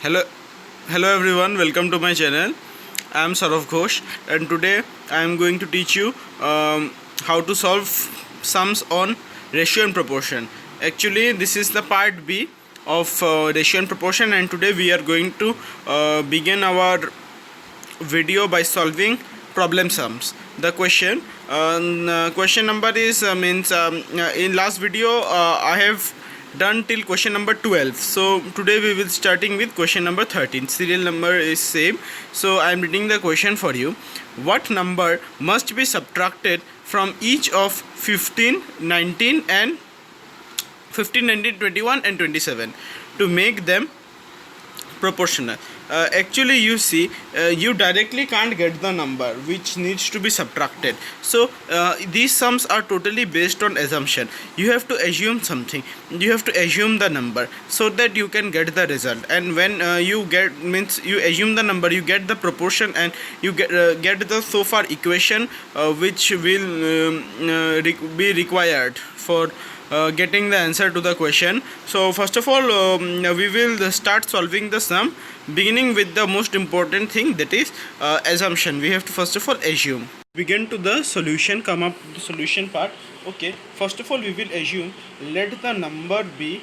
Hello, hello everyone. Welcome to my channel. I am Saurav Ghosh, and today I am going to teach you how to solve sums on ratio and proportion. Actually, this is the part B of ratio and proportion, and today we are going to begin our video by solving problem sums. The question number is in last video I have done till question number 12. So today we will starting with question number 13. Serial number is same, so I am reading the question for you. What number must be subtracted from each of 15, 19 and 15, 19, 21 and 27 to make them proportional? Actually, you see, you directly can't get the number which needs to be subtracted. So these sums are totally based on assumption. You have to assume something, you have to assume the number so that you can get the result. And when you assume the number, you get the proportion, and you get the so far equation which will be required for getting the answer to the question. So first of all, we will start solving the sum, beginning with the most important thing, that is assumption. We have to first of all assume. Begin to the solution, come up the solution part. Okay, first of all we will assume let the number be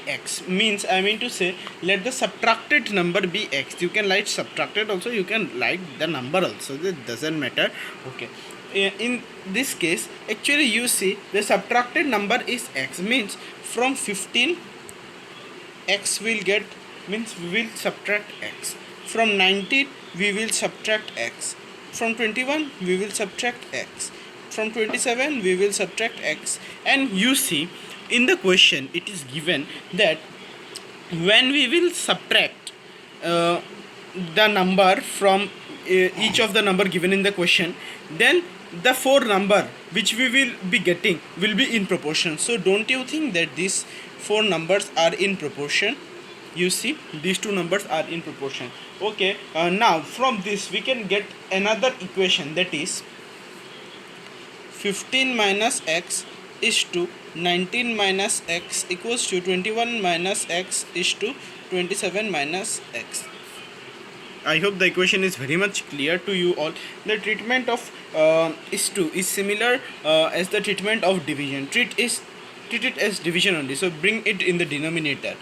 x, means I mean to say let the subtracted number be x. You can write subtracted also, you can write the number also, it doesn't matter. Okay, in this case actually you see the subtracted number is x, means from 15 x will get, means we will subtract x. From 19 we will subtract x. From 21 we will subtract x. From 27 we will subtract x. And you see in the question it is given that when we will subtract the number from each of the number given in the question, then the four number which we will be getting will be in proportion. So don't you think that these four numbers are in proportion? You see, these two numbers are in proportion. Okay, now from this we can get another equation, that is 15 minus x is to 19 minus x equals to 21 minus x is to 27 minus x. I hope the equation is very much clear to you all. The treatment of is similar as the treatment of division. Treat it as division only, so bring it in the denominator.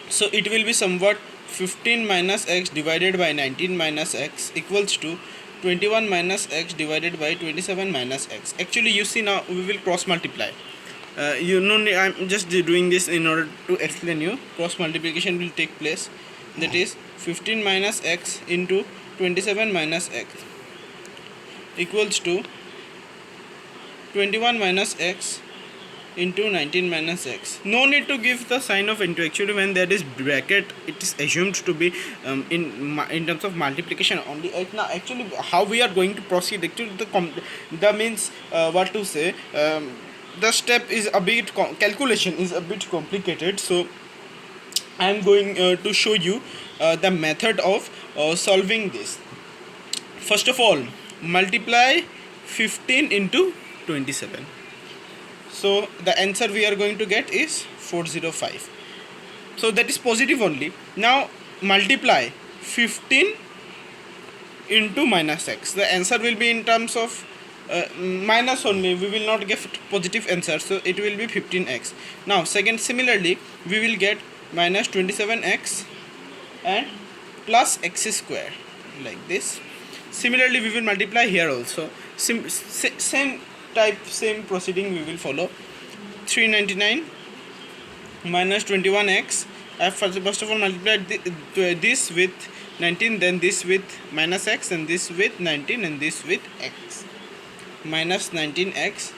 So it will be somewhat 15 minus x divided by 19 minus x equals to 21 minus x divided by 27 minus x. Actually you see, now we will cross multiply. You know, I'm just doing this in order to explain you. Cross multiplication will take place, that is 15 minus x into 27 minus x equals to 21 minus x into 19 minus x. No need to give the sign of into. Actually when there is bracket, it is assumed to be in terms of multiplication only. Now actually how we are going to proceed, actually the means what to say, the step is a bit calculation is a bit complicated. So I am going to show you the method of solving this. First of all, multiply 15 into 27. So the answer we are going to get is 405. So that is positive only. Now multiply 15 into minus x. The answer will be in terms of minus only. We will not get positive answer, so it will be 15x. Now second, similarly we will get minus 27x and plus x square, like this. Similarly we will multiply here also. Same type, same proceeding we will follow. 399 minus 21x. I first of all multiplied this with 19, then this with minus x, and this with 19, and this with x. Minus 19x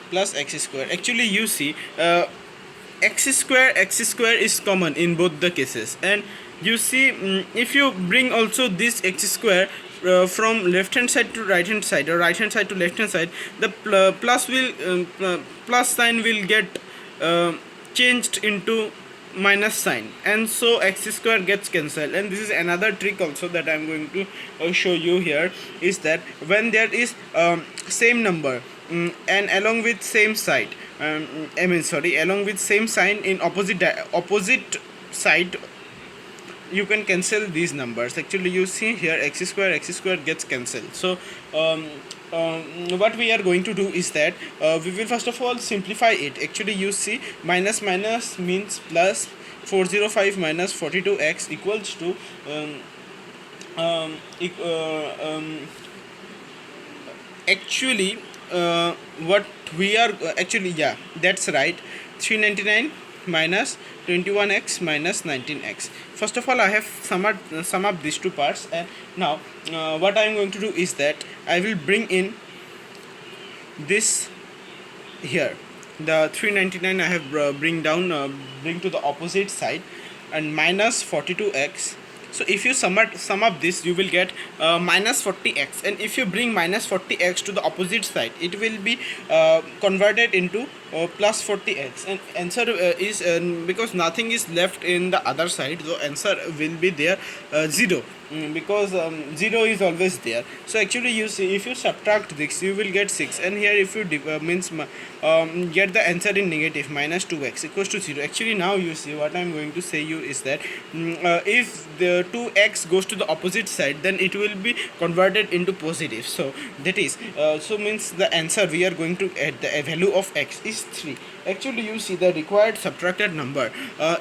plus x square. Actually you see x square is common in both the cases. And you see, if you bring also this x square from left hand side to right hand side, or right hand side to left hand side, the plus sign will get changed into minus sign, and so x square gets cancelled. And this is another trick also that I am going to show you here, is that when there is same number and along with same side, I mean sorry, along with same sign in opposite side, you can cancel these numbers. Actually you see here x square gets cancelled. So um, what we are going to do is that we will first of all simplify it. Actually you see minus minus means plus, 405 minus 42x equals to um, um, eq- actually what we are actually, yeah, that's right, 399 minus 21x minus 19x. First of all I have sum up these two parts, and now what I am going to do is that I will bring in this here. The 399 I have bring to the opposite side, and minus 42x. So if you sum up this, you will get minus 40x, and if you bring minus 40x to the opposite side, it will be converted into plus 40x, and answer is because nothing is left in the other side, so answer will be there 0. Because 0 is always there. So actually you see, if you subtract this, you will get 6, and here if you get the answer in negative, minus 2x equals to 0. Actually now you see, what I am going to say you is that if the 2x goes to the opposite side, then it will be converted into positive. So that is so means the answer we are going to add, the value of x is 3. Actually you see the required subtracted number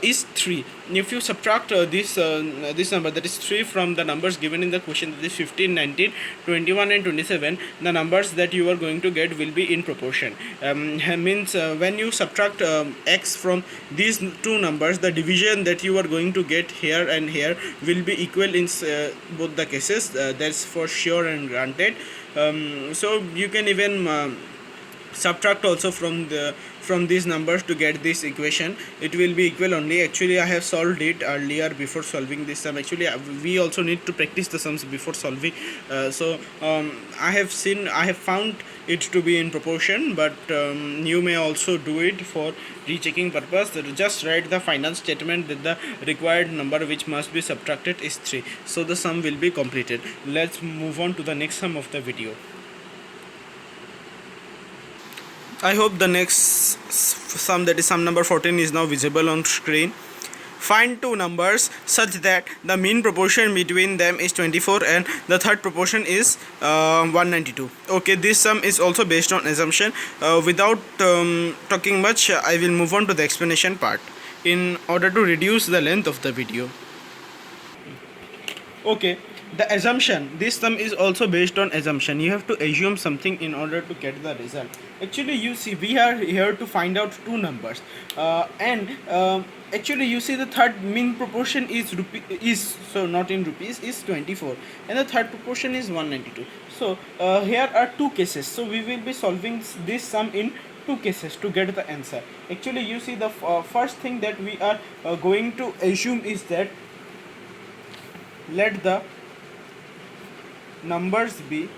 is 3. If you subtract this number, that is 3, from the numbers given in the question, that is 15, 19, 21 and 27, the numbers that you are going to get will be in proportion. Means when you subtract x from these two numbers, the division that you are going to get here and here will be equal in both the cases. That's for sure and granted. So you can even subtract also from these numbers to get this equation. It will be equal only. Actually I have solved it earlier before solving this sum. Actually we also need to practice the sums before solving. I have found it to be in proportion, but you may also do it for rechecking purpose. Just write the final statement that the required number which must be subtracted is 3, so the sum will be completed. Let's move on to the next sum of the video. I hope the next sum, that is sum number 14, is now visible on screen. Find two numbers such that the mean proportion between them is 24 and the third proportion is 192. Okay, this sum is also based on assumption. Without talking much, I will move on to the explanation part in order to reduce the length of the video. Okay, the assumption, this sum is also based on assumption. You have to assume something in order to get the result. Actually you see, we are here to find out two numbers, and actually you see the third mean proportion is so not in rupees, is 24, and the third proportion is 192. So here are two cases, so we will be solving this sum in two cases to get the answer. Actually you see, the first thing that we are going to assume is that let the numbers be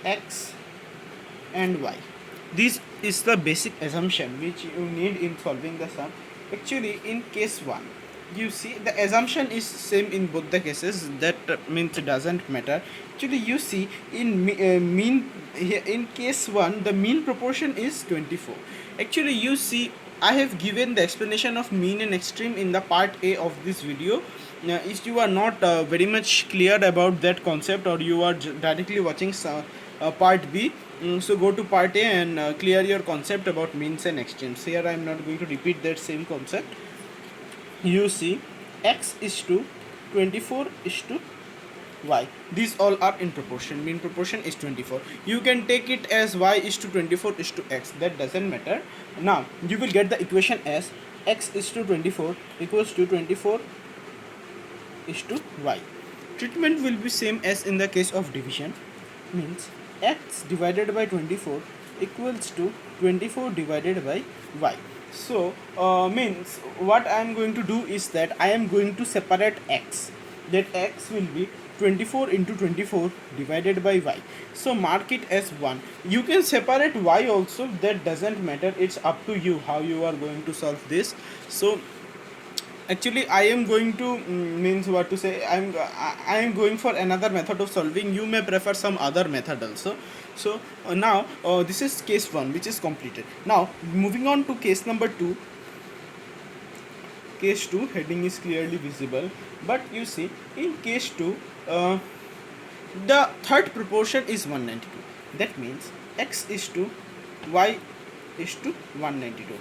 x and y. This is the basic assumption which you need in solving the sum. Actually in case 1, you see the assumption is same in both the cases, that means it doesn't matter. Actually you see, in in case 1 the mean proportion is 24. Actually you see, I have given the explanation of mean and extreme in the part A of this video. If you are not very much clear about that concept, or you are directly watching part B, so go to part A and clear your concept about means and extremes. Here I am not going to repeat that same concept. You see, x is to 24 is to y. These all are in proportion. Mean proportion is 24. You can take it as y is to 24 is to x. That doesn't matter. Now you will get the equation as x is to 24 equals to 24 is to y. Treatment will be same as in the case of division. Means x divided by 24 equals to 24 divided by y. So means what I am going to do is that I am going to separate x. That x will be 24 into 24 divided by y. So mark it as 1. You can separate y also, that doesn't matter. It's up to you how you are going to solve this. So actually I am going to means what to say, I am going for another method of solving. You may prefer some other method also. So now this is case 1 which is completed. Now moving on to case number 2. Case 2 heading is clearly visible, but you see in case 2 the third proportion is 192. That means x is to y is to 192.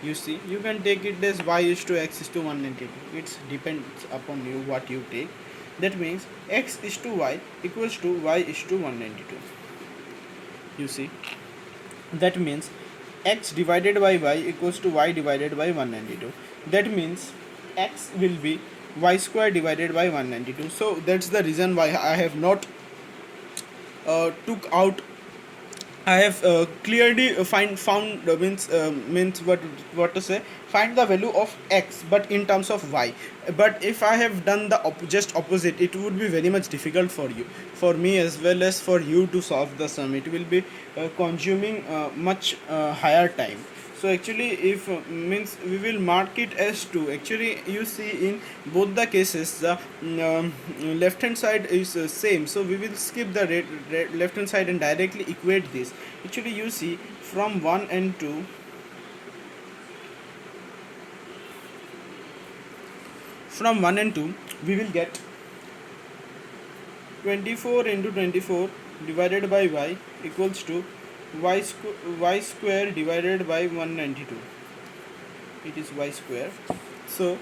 You see, you can take it as y is to x is to 192. It depends upon you what you take. That means x is to y equals to y is to 192. You see, that means x divided by y equals to y divided by 192. That means x will be y square divided by 192. So that's the reason why I have not took out. I have clearly found means what to say, find the value of x but in terms of y. But if I have done the just opposite, it would be very much difficult for you, for me as well as for you to solve the sum. It will be consuming much higher time. So actually if means we will mark it as 2. Actually you see in both the cases the left hand side is same, so we will skip the left hand side and directly equate this. Actually you see from 1 and 2, from 1 and 2 we will get 24 into 24 divided by y equals to y square divided by 192. It is y square. So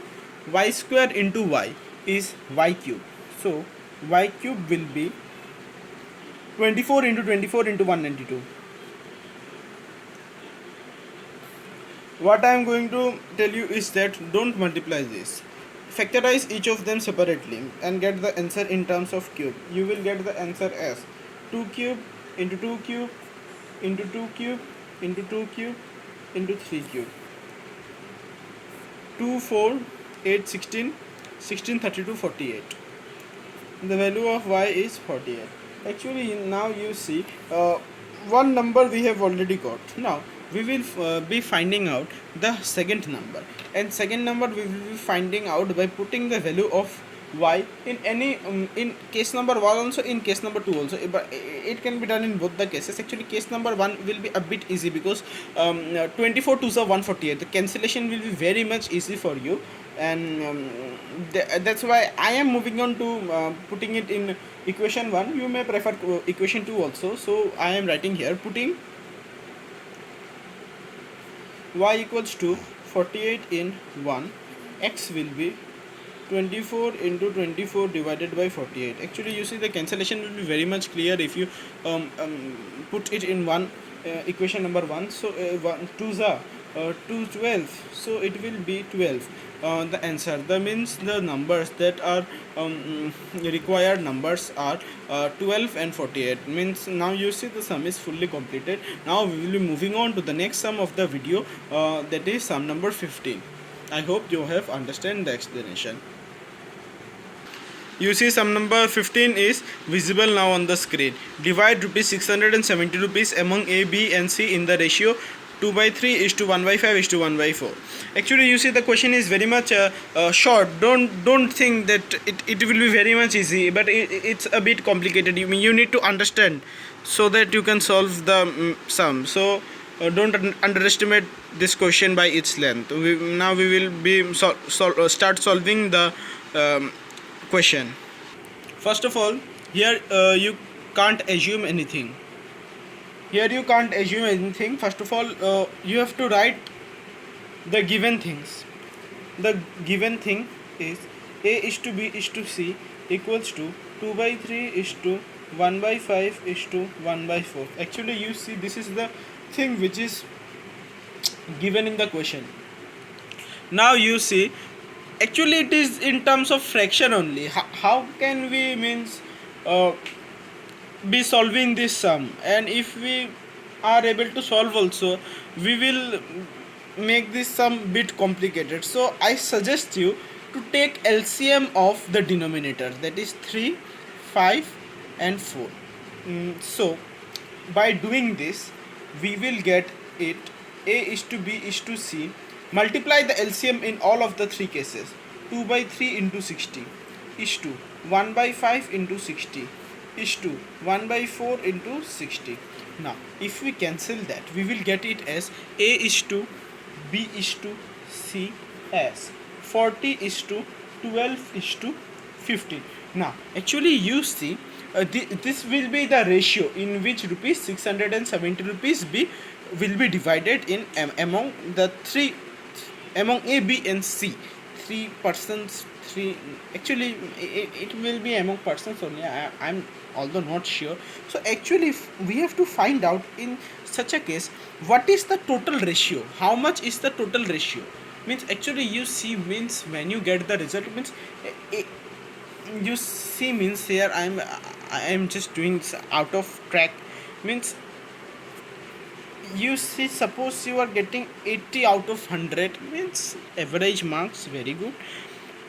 y square into y is y cube. So y cube will be 24 into 24 into 192. What I am going to tell you is that don't multiply this. Factorize each of them separately and get the answer in terms of cube. You will get the answer as 2 cube into 2 cube into 2 cube into 2 cube into 3 cube. 2, 4, 8, 16, 16, 32, 48. The value of y is 48. Actually now you see one number we have already got. Now we will be finding out the second number, and second number we will be finding out by putting the value of y in any in case number 1 also, in case number 2 also, but it can be done in both the cases. Actually case number 1 will be a bit easy because 24 2s are 148. The cancellation will be very much easy for you, and that's why I am moving on to putting it in equation 1. You may prefer equation 2 also, so I am writing here putting y equals to 48 in 1, x will be 24 into 24 divided by 48. Actually you see the cancellation will be very much clear if you put it in one equation number 1. So 2s are 2 12, so it will be 12. The answer, that means the numbers that are required numbers are 12 and 48. Means now you see the sum is fully completed. Now we will be moving on to the next sum of the video, that is sum number 15. I hope you have understand the explanation. You see sum number 15 is visible now on the screen. Divide rupees 670 rupees among A, B and C in the ratio 2 by 3 is to 1 by 5 is to 1 by 4. Actually you see the question is very much short. Don't think that it will be very much easy, but it's a bit complicated. You need to understand so that you can solve the sum. So don't underestimate this question by its length. Now we will be start solving the question. First of all, here you can't assume anything. Here you can't assume anything. First of all, you have to write the given things. The given thing is A is to B is to C equals to 2 by 3 is to 1 by 5 is to 1 by 4. Actually you see this is the thing which is given in the question. Now you see, actually it is in terms of fraction only. How can we means be solving this sum? And if we are able to solve also, we will make this sum bit complicated. So I suggest you to take LCM of the denominator, that is 3, 5 and 4. So by doing this we will get it A is to B is to C. Multiply the LCM in all of the three cases. 2 by 3 into 60 is to 1 by 5 into 60 is to 1 by 4 into 60. Now if we cancel that, we will get it as A is to B is to C as 40 is to 12 is to 15. Now actually you see this will be the ratio in which rupees 670 rupees will be divided in among the three, among A, B and C. 3 persons, 3 actually it will be among persons only. I'm although not sure. So actually we have to find out in such a case what is the total ratio, how much is the total ratio. Means actually you see, means when you get the result, means you see, means here I am just doing out of track. Means you see, suppose you are getting 80 out of 100, means average marks, very good.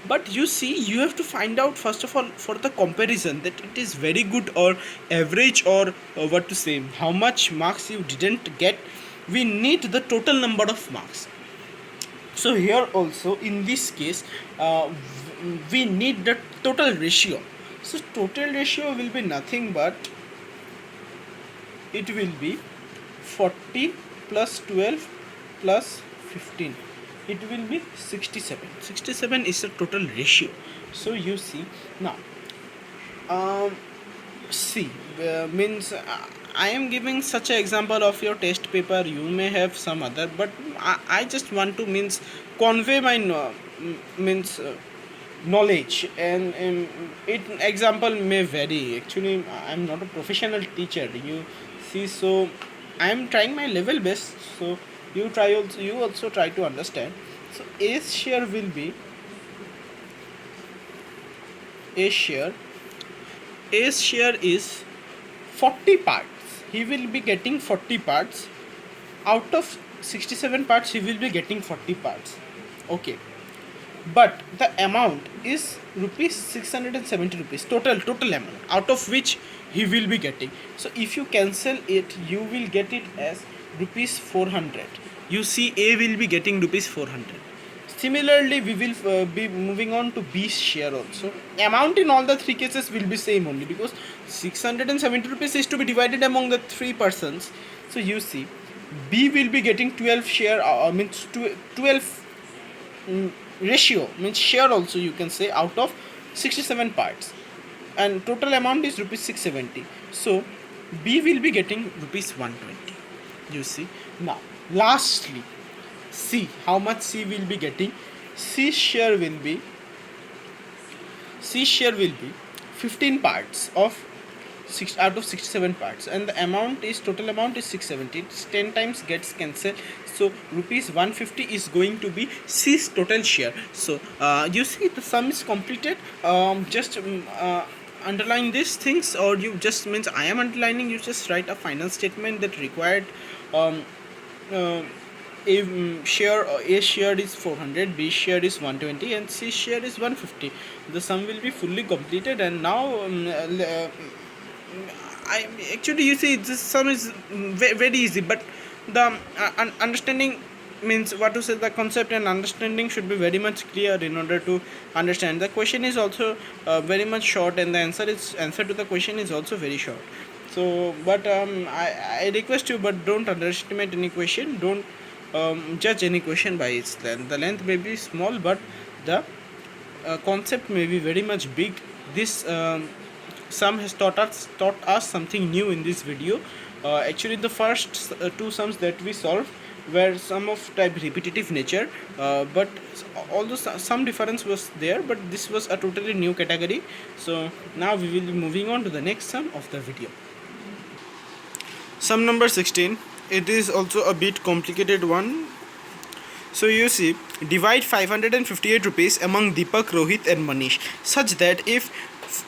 But you see, you have to find out first of all for the comparison that it is very good or average, or what to say, how much marks you didn't get. We need the total number of marks. So here also in this case we need the total ratio. So total ratio will be nothing but it will be 40 plus 12 plus 15, it will be 67. 67 is the total ratio. So you see now see means I am giving such an example of your test paper. You may have some other, but I just want to means convey my means knowledge, and it example may vary. Actually I am not a professional teacher, you see, so I am trying my level best. So you also try to understand. So A's share will be A's share is 40 parts. He will be getting 40 parts. Out of 67 parts, he will be getting 40 parts. Okay. But the amount is rupees 670 rupees total amount, out of which he will be getting. So if you cancel it, you will get it as rupees 400. You see, A will be getting rupees 400. Similarly, we will be moving on to B's share also. Amount in all the three cases will be same only, because 670 rupees is to be divided among the three persons. So you see, B will be getting 12 share, means 12 ratio, means share also you can say, out of 67 parts, and total amount is rupees 670. So B will be getting rupees 120. You see. Now lastly, C, how much C will be getting? C share will be 15 parts of 6 out of 67 parts, and the amount is, total amount is 670. It's 10 times gets cancelled, so rupees 150 is going to be C's total share. So you see, the sum is completed. Just underline these things, or you just, means I am underlining, you just write a final statement that required A share is 400, B share is 120, and C share is 150. The sum will be fully completed. And now I actually, you see, this sum is very easy, but the understanding, means what to say, the concept and understanding should be very much clear in order to understand. The question is also very much short, and the answer to the question is also very short. So but I request you, but don't underestimate any question, don't judge any question by its length. The length may be small, but the concept may be very much big. This sum has taught us something new in this video. Actually the first two sums that we solved were some of type repetitive nature, but although some difference was there, but this was a totally new category. So now we will be moving on to the next sum of the video. Sum number 16. It is also a bit complicated one. So you see, divide 558 rupees among Deepak, Rohit and Manish, such that if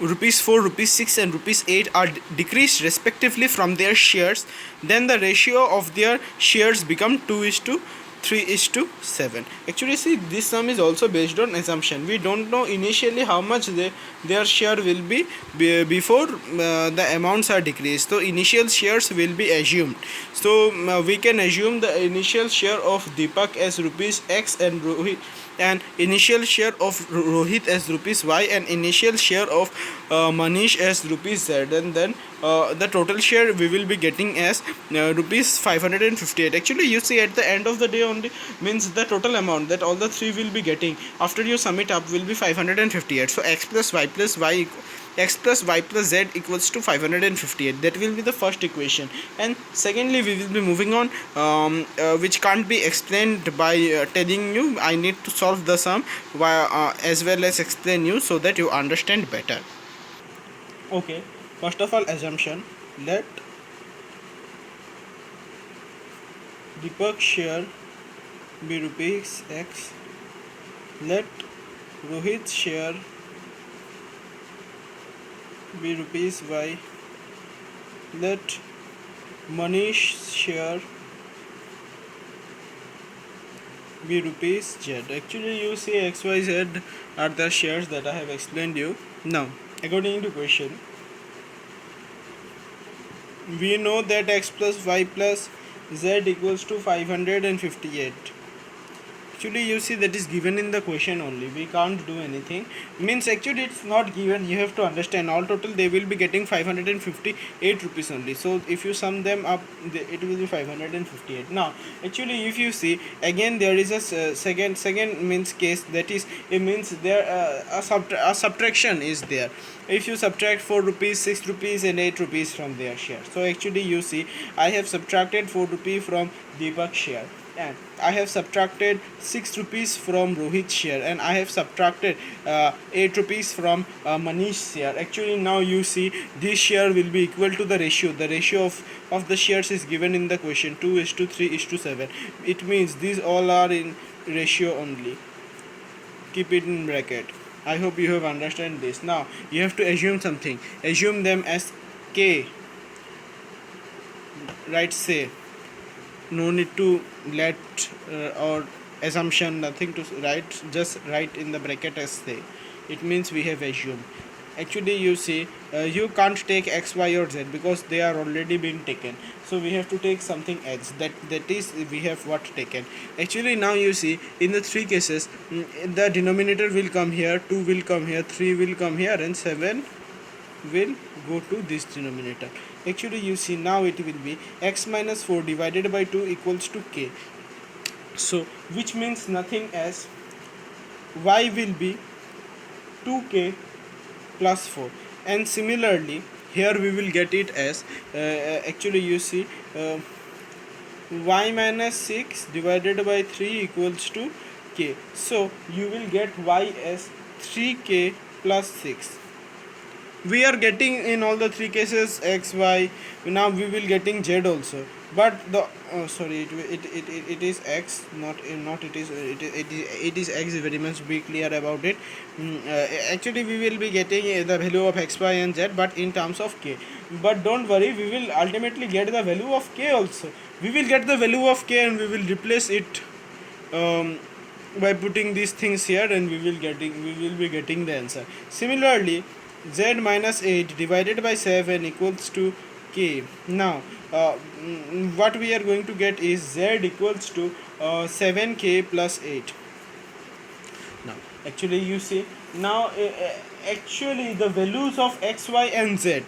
rupees 4, rupees 6 and rupees 8 are decreased respectively from their shares, then the ratio of their shares become 2:1. 3:7. Actually, see, this sum is also based on assumption. We don't know initially how much their share will be before the amounts are decreased. So initial shares will be assumed. So we can assume the initial share of Deepak as rupees X and Rohit, and initial share of Rohit as rupees Y, and initial share of Manish as rupees Z, and then the total share we will be getting as rupees 558. Actually, you see, at the end of the day only, means the total amount that all the three will be getting after you sum it up will be 558. So x plus y plus z equals to 558. That will be the first equation. And secondly, we will be moving on, which can't be explained by telling you. I need to solve the sum as well as explain you so that you understand better. Okay, first of all, assumption: let Deepak share be rupees X, let Rohit's share be rupees Y, let Manish's share be rupees Z. Actually, you see X, Y, Z are the shares that I have explained you. Now, according to question, we know that X plus Y plus Z equals to 558. Actually, you see, that is given in the question only. We can't do anything. Means actually it's not given. You have to understand, all total they will be getting 558 rupees only. So if you sum them up, it will be 558. Now actually, if you see again, there is a second means case, that is, it means there a subtraction is there. If you subtract 4 rupees, 6 rupees and 8 rupees from their share, so actually you see, I have subtracted 4 rupees from Deepak's share, and I have subtracted 6 rupees from Rohit's share, and I have subtracted 8 rupees from Manish's share. Actually, now you see, this share will be equal to the ratio. The ratio of the shares is given in the question, 2:3:7. It means these all are in ratio only. Keep it in bracket. I hope you have understand this. Now you have to assume something. Assume them as K. Right, say. No need to let or assumption, nothing to write, just write in the bracket as say. It means we have assumed. Actually, you see, you can't take X, Y or Z because they are already been taken, so we have to take something else. That is, we have what taken. Actually, now you see, in the three cases, the denominator will come here, 2 will come here, 3 will come here, and 7 will go to this denominator. Actually, you see, now it will be x minus 4 divided by 2 equals to k. So which means nothing as y will be 2k plus 4. And similarly, here we will get it as actually, you see, y minus 6 divided by 3 equals to k. So you will get y as 3k plus 6. We are getting in all the three cases x, y. Now we will getting z also, but the sorry, it is x, not it is it is x. Very much be clear about it. Actually, we will be getting the value of x, y and z, but in terms of k. But don't worry, we will ultimately get the value of k also. We will get the value of k and we will replace it by putting these things here, and we will be getting the answer. Similarly, z minus 8 divided by 7 equals to k. Now what we are going to get is z equals to 7k plus 8. Now actually, you see, now actually the values of x, y and z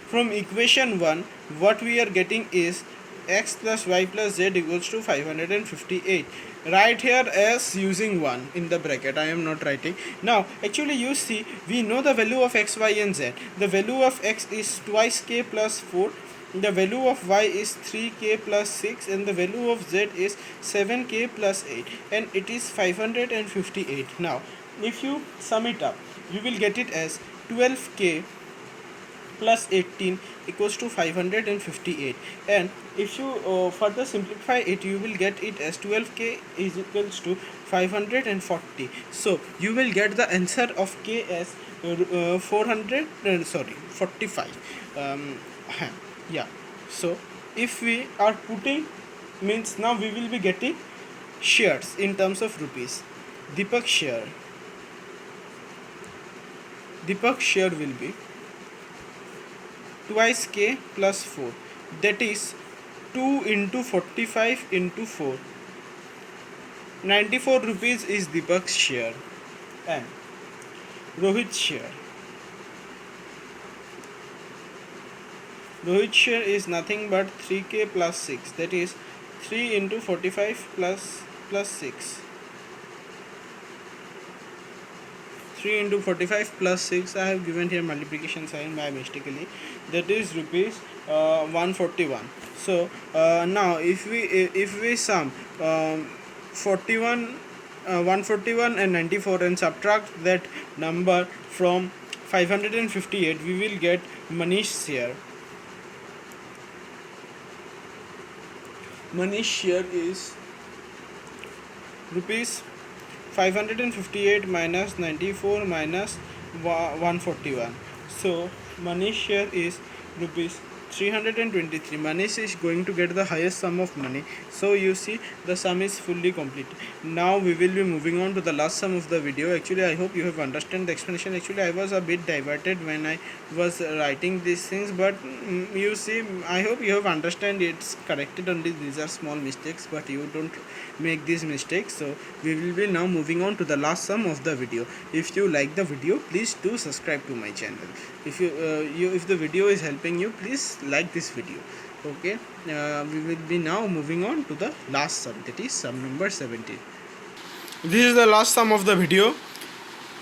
from equation 1, what we are getting is x plus y plus z equals to 558. Right here as using 1 in the bracket. I am not writing. Now actually, you see, we know the value of x, y and z. The value of x is twice k plus 4, the value of y is 3k plus 6, and the value of z is 7k plus 8, and it is 558. Now if you sum it up, you will get it as 12k plus 18 equals to 558. And if you further simplify it, you will get it as 12k is equals to 540. So you will get the answer of k as 45. Yeah. So if we are putting, means now we will be getting shares in terms of rupees. Deepak's share will be twice k plus 4, that is 2 into 45 into 4. 94 rupees is Deepak's share. And Rohit's share is nothing but 3k plus 6, that is 3 into 45 plus 6. 3 into 45 plus 6, I have given here multiplication sign by mistakenly, that is rupees 141. So now if we sum 141 and 94 and subtract that number from 558, we will get Manish's share. Manish's share is rupees 558 minus 94 minus 141. So Manish's share is rupees 323. Manish is going to get the highest sum of money. So you see, the sum is fully complete. Now we will be moving on to the last sum of the video. Actually, I hope you have understood the explanation. Actually, I was a bit diverted when I was writing these things, but you see, I hope you have understood. It's corrected only. These are small mistakes, but you don't make these mistakes. So we will be now moving on to the last sum of the video. If you like the video, please do subscribe to my channel. If if the video is helping you, please like this video. Okay, we will be now moving on to the last sum, that is sum number 17. This is the last sum of the video.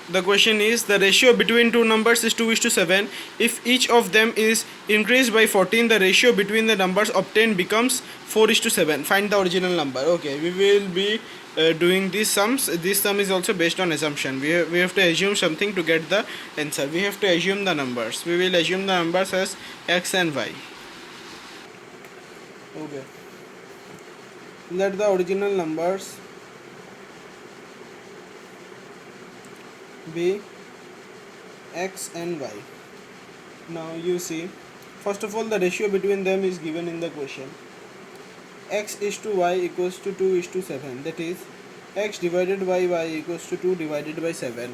The question is, the ratio between two numbers is 2:7. If each of them is increased by 14, the ratio between the numbers obtained becomes 4:7. Find the original number. Okay, we will be doing these sums. This sum is also based on assumption. We have to assume something to get the answer. We have to assume the numbers. We will assume the numbers as x and y. Okay, let the original numbers be x and y. Now you see, first of all, the ratio between them is given in the question. X is to y equals to 2:7, that is x divided by y equals to 2 divided by 7.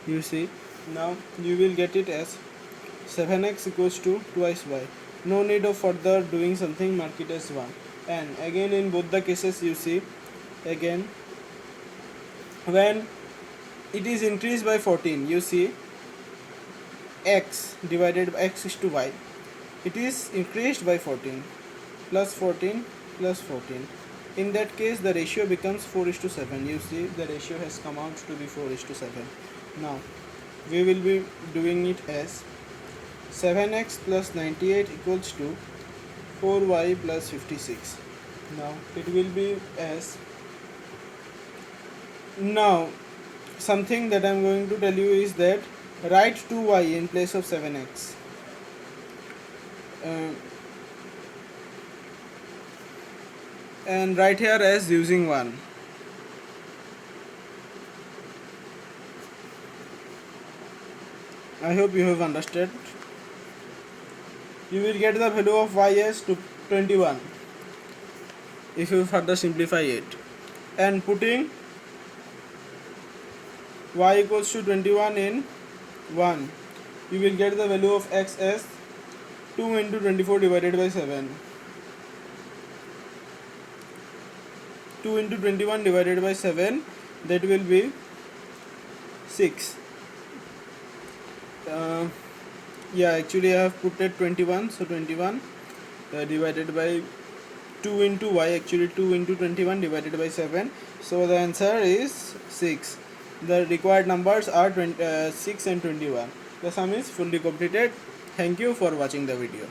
You see, now you will get it as 7x equals to twice y. No need of further doing something, mark it as 1. And again, in both the cases, you see, again when it is increased by 14, you see, x divided by x is to y, it is increased by 14 plus 14 plus 14. In that case, the ratio becomes 4:7. You see, the ratio has come out to be 4:7. Now we will be doing it as 7x plus 98 equals to 4y plus 56. Now it will be as, now something that I am going to tell you is that write 2y in place of 7x. And write here as using 1. I hope you have understood. You will get the value of y as 21 if you further simplify it, and putting y equals to 21 in 1, you will get the value of x as 2 into 24 divided by 7. 2 into 21 divided by 7, that will be 6. Yeah, actually I have put it 21, so 21 divided by 2 into y, actually 2 into 21 divided by 7, so the answer is 6. The required numbers are 6 and 21. The sum is fully completed. Thank you for watching the video.